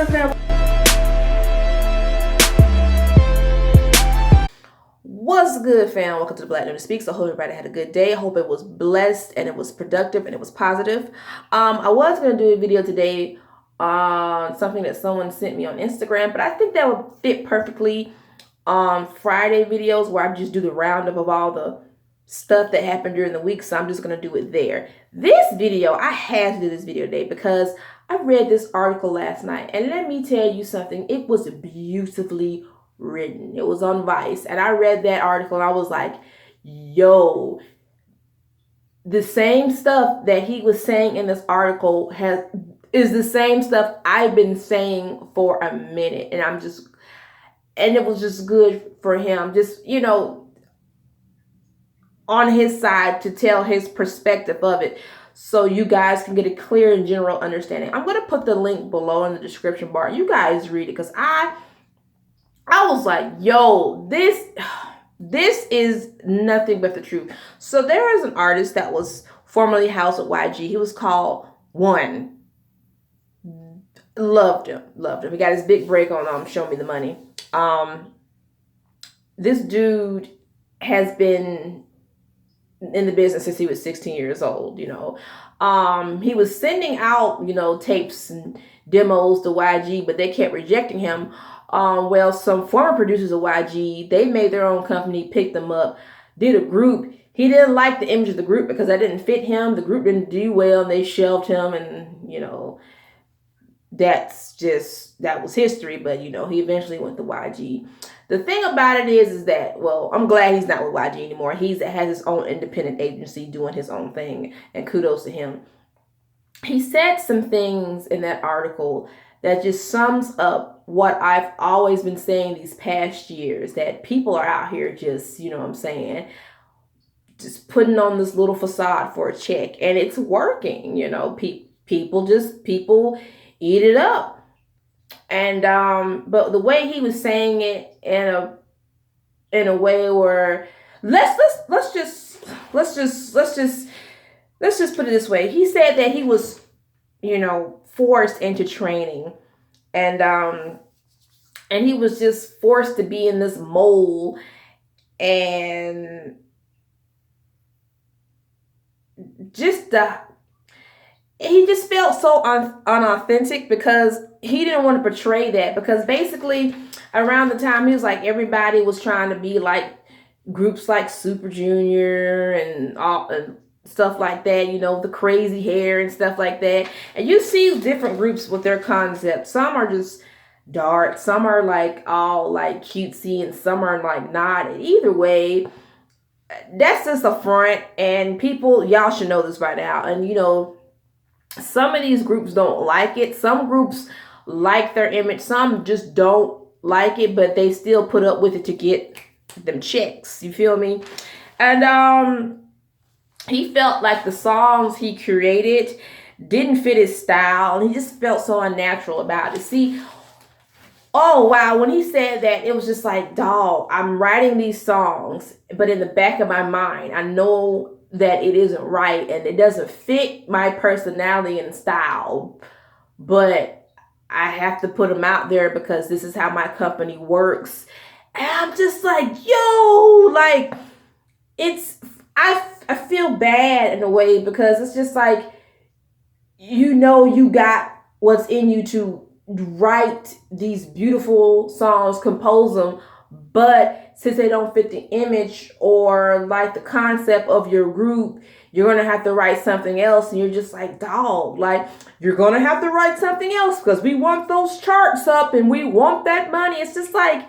good, fam? What's good, fam? Welcome to the Black Lady Speaks. I hope everybody had a good day. I hope it was blessed and it was productive and it was positive. I was going to do a video today on something that someone sent me on Instagram, but I think that would fit perfectly on Friday videos where I just do the roundup of all the stuff that happened during the week. So I'm just going to do it there. This video, I had to do this video today because I read this article last night, and let me tell you something. It was beautifully written. It was on Vice, and I read that article and I was like, yo, the same stuff that he was saying in this article is the same stuff I've been saying for a minute. And it was just good for him, just, you know, on his side to tell his perspective of it, so you guys can get a clear and general understanding. I'm going to put the link below in the description bar. You guys read it, because I was like, yo, this is nothing but the truth. So there is an artist that was formerly housed at YG. He was called One. Loved him. He got his big break on Show Me the Money. This dude has been in the business since he was 16 years old, you know. He was sending out, you know, tapes and demos to YG, but they kept rejecting him. Well, some former producers of YG, they made their own company, picked them up, did a group. He didn't like the image of the group because that didn't fit him. The group didn't do well, and they shelved him, and, you know, that was history. But, you know, he eventually went to YG. The thing about it is that, well, I'm glad he's not with YG anymore. He has his own independent agency doing his own thing, and kudos to him. He said some things in that article that just sums up what I've always been saying these past years, that people are out here just, you know what I'm saying, just putting on this little facade for a check, and it's working. You know, people eat it up. And but the way he was saying it in a way where let's just put it this way. He said that he was, you know, forced into training, and he was just forced to be in this mold, and he just felt so unauthentic because he didn't want to portray that. Because basically around the time he was like, everybody was trying to be like groups like Super Junior and all and stuff like that, you know, the crazy hair and stuff like that. And you see different groups with their concepts. Some are just dark, some are like all like cutesy, and some are like not. Either way, that's just a front, and people, y'all should know this by now. And, you know, some of these groups don't like it. Some groups like their image. Some just don't like it, but they still put up with it to get them checks. You feel me? And he felt like the songs he created didn't fit his style, and he just felt so unnatural about it. See, oh wow, when he said that, it was just like, dog, I'm writing these songs, but in the back of my mind, I know that it isn't right and it doesn't fit my personality and style, but I have to put them out there because this is how my company works. And I'm just like, yo, like, I feel bad in a way, because it's just like, you know, you got what's in you to write these beautiful songs, compose them, but since they don't fit the image or like the concept of your group, you're going to have to write something else. And you're just like, dog, like, you're going to have to write something else because we want those charts up and we want that money. It's just like,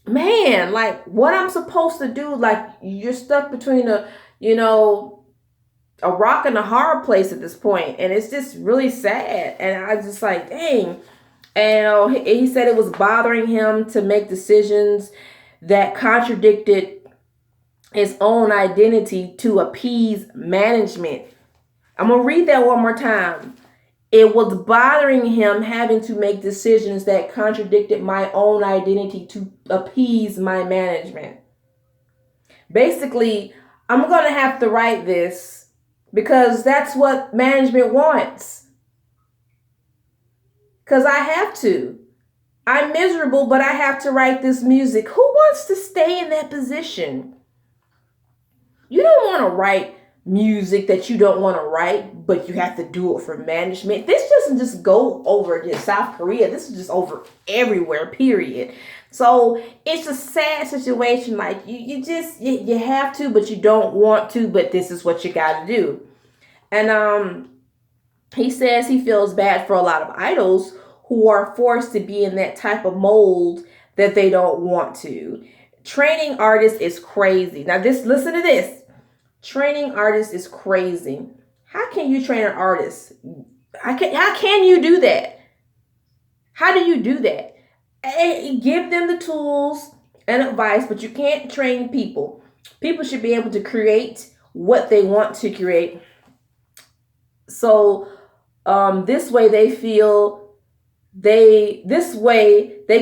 man, like, what I'm supposed to do? Like, you're stuck between a rock and a hard place at this point. And it's just really sad. And I just like, dang. And he said it was bothering him to make decisions that contradicted his own identity to appease management. I'm going to read that one more time. It was bothering him having to make decisions that contradicted my own identity to appease my management. Basically, I'm going to have to write this because that's what management wants. because I have to. I'm miserable, but I have to write this music. Who wants to stay in that position? You don't want to write music that you don't want to write, but you have to do it for management. This doesn't just go over to South Korea. This is just over everywhere, period. So it's a sad situation. Like you have to, but you don't want to, but this is what you got to do. And he says he feels bad for a lot of idols who are forced to be in that type of mold that they don't want to. Training artists is crazy. Now, listen to this. Training artists is crazy. How can you train an artist? How can you do that? How do you do that? Give them the tools and advice, but you can't train people. People should be able to create what they want to create. So this way they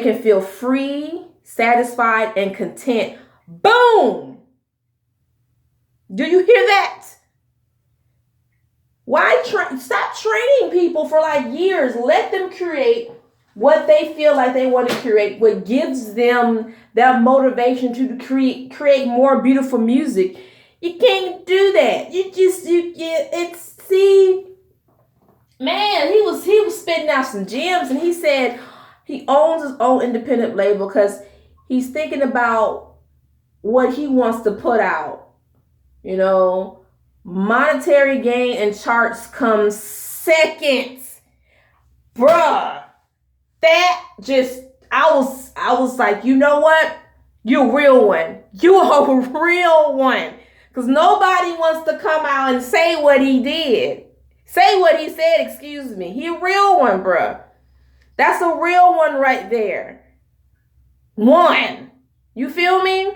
can feel free, satisfied, and content. Boom! Do you hear that? Why stop training people for like years? Let them create what they feel like they want to create, what gives them that motivation to create more beautiful music. You can't do that. Man, he was spitting out some gems, and he said he owns his own independent label because he's thinking about what he wants to put out. You know, monetary gain and charts come second. Bruh. I was like, you know what? You're a real one. You are a real one. Because nobody wants to come out and say what he did. Say what he said, excuse me. He a real one, bruh. That's a real one right there. One. You feel me?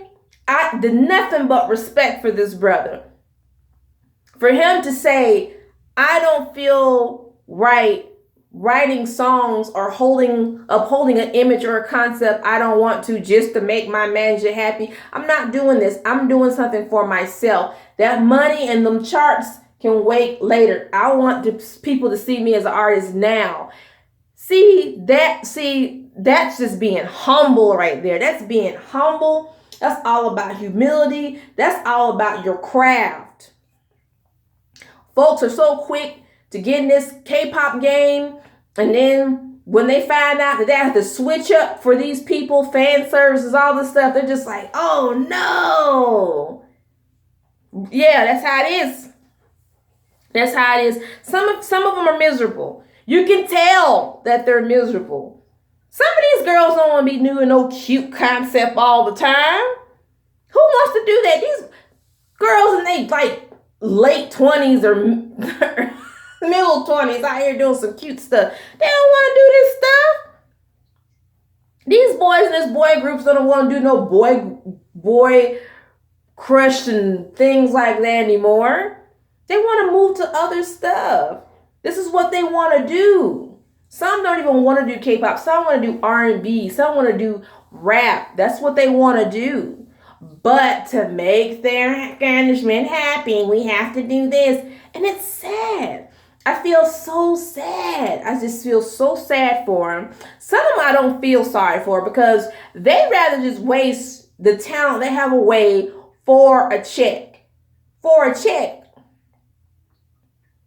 I did nothing but respect for this brother. For him to say, I don't feel right writing songs or upholding an image or a concept I don't want to just to make my manager happy. I'm not doing this. I'm doing something for myself. That money and them charts can wait later. I want people to see me as an artist now. That's just being humble right there. That's being humble. That's all about humility. That's all about your craft. Folks are so quick to get in this K-pop game, and then when they find out that they have to switch up for these people, fan services, all this stuff, they're just like, oh no. Yeah, that's how it is. That's how it is. Some of them are miserable. You can tell that they're miserable. Some of these girls don't want to be doing no cute concept all the time. Who wants to do that? These girls in they like late 20s or middle 20s out here doing some cute stuff. They don't want to do this stuff. These boys in this boy groups don't want to do no boy crush and things like that anymore. They want to move to other stuff. This is what they want to do. Some don't even want to do K-pop. Some want to do R&B. Some want to do rap. That's what they want to do. But to make their management happy, we have to do this. And it's sad. I feel so sad. I just feel so sad for them. Some of them I don't feel sorry for because they rather just waste the talent they have away for a check. For a check.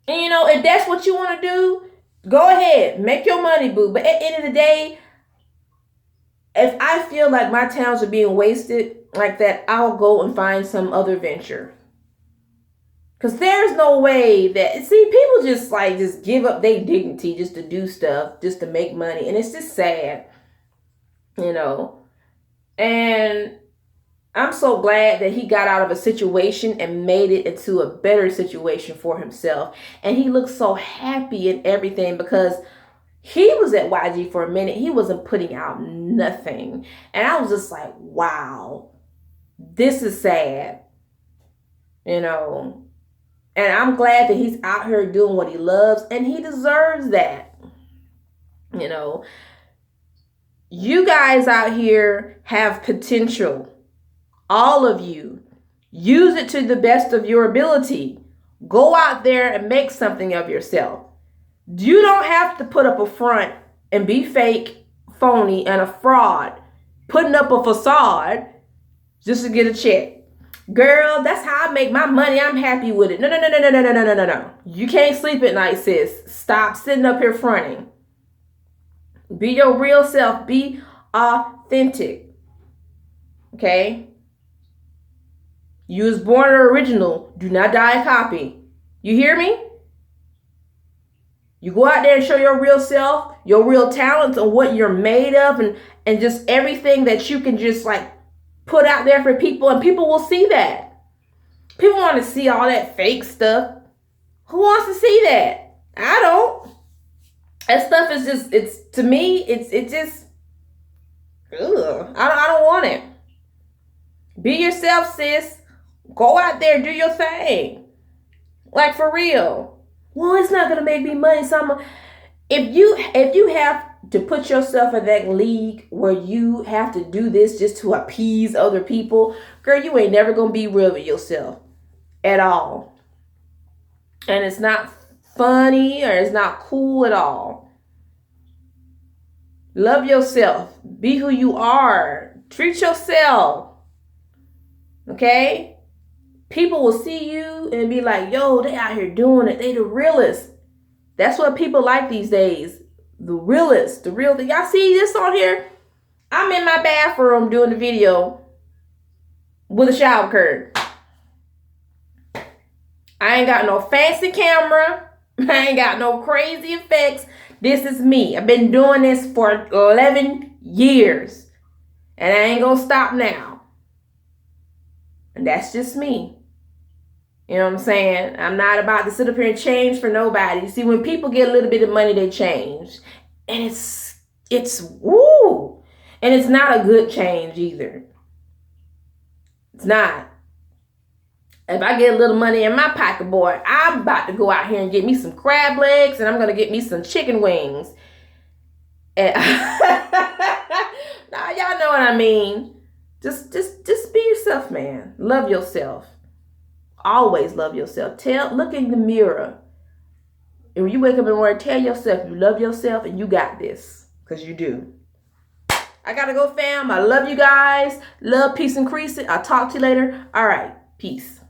And you know, if that's what you want to do, go ahead. Make your money, boo. But at the end of the day, if I feel like my talents are being wasted like that, I'll go and find some other venture. Because there's no way that, people just give up their dignity just to do stuff, just to make money. And it's just sad, you know. And I'm so glad that he got out of a situation and made it into a better situation for himself. And he looks so happy and everything because he was at YG for a minute. He wasn't putting out nothing. And I was just like, wow, this is sad, you know. And I'm glad that he's out here doing what he loves, and he deserves that, you know. You guys out here have potential. All of you. Use it to the best of your ability. Go out there and make something of yourself. You don't have to put up a front and be fake, phony, and a fraud, putting up a facade just to get a check. Girl, that's how I make my money. I'm happy with it. No, no, no, no, no, no, no, no, no, no. You can't sleep at night, sis. Stop sitting up here fronting. Be your real self. Be authentic. Okay? You was born an original. Do not die a copy. You hear me? You go out there and show your real self, your real talents, and what you're made of, and just everything that you can just like put out there for people, and people will see that. People want to see all that fake stuff. Who wants to see that? I don't. That stuff is just, it's, to me, it's just, ugh. I don't want it. Be yourself, sis. Go out there, do your thing. Like, for real. Well, it's not gonna make me money. So if you have to put yourself in that league where you have to do this just to appease other people, girl, you ain't never gonna be real with yourself at all. And it's not funny, or it's not cool at all. Love yourself. Be who you are. Treat yourself. Okay? People will see you and be like, yo, they out here doing it. They the realest. That's what people like these days. The realest. The real thing. Y'all see this on here? I'm in my bathroom doing the video with a shower curtain. I ain't got no fancy camera. I ain't got no crazy effects. This is me. I've been doing this for 11 years. And I ain't gonna stop now. And that's just me. You know what I'm saying? I'm not about to sit up here and change for nobody. See, when people get a little bit of money, they change. And it's woo. And it's not a good change either. It's not. If I get a little money in my pocket, boy, I'm about to go out here and get me some crab legs, and I'm going to get me some chicken wings. And now y'all know what I mean. Just be yourself, man. Love yourself. Always love yourself. Look in the mirror. And when you wake up in the morning, tell yourself you love yourself and you got this. Because you do. I gotta go, fam. I love you guys. Love, peace, and crease it. I'll talk to you later. All right. Peace.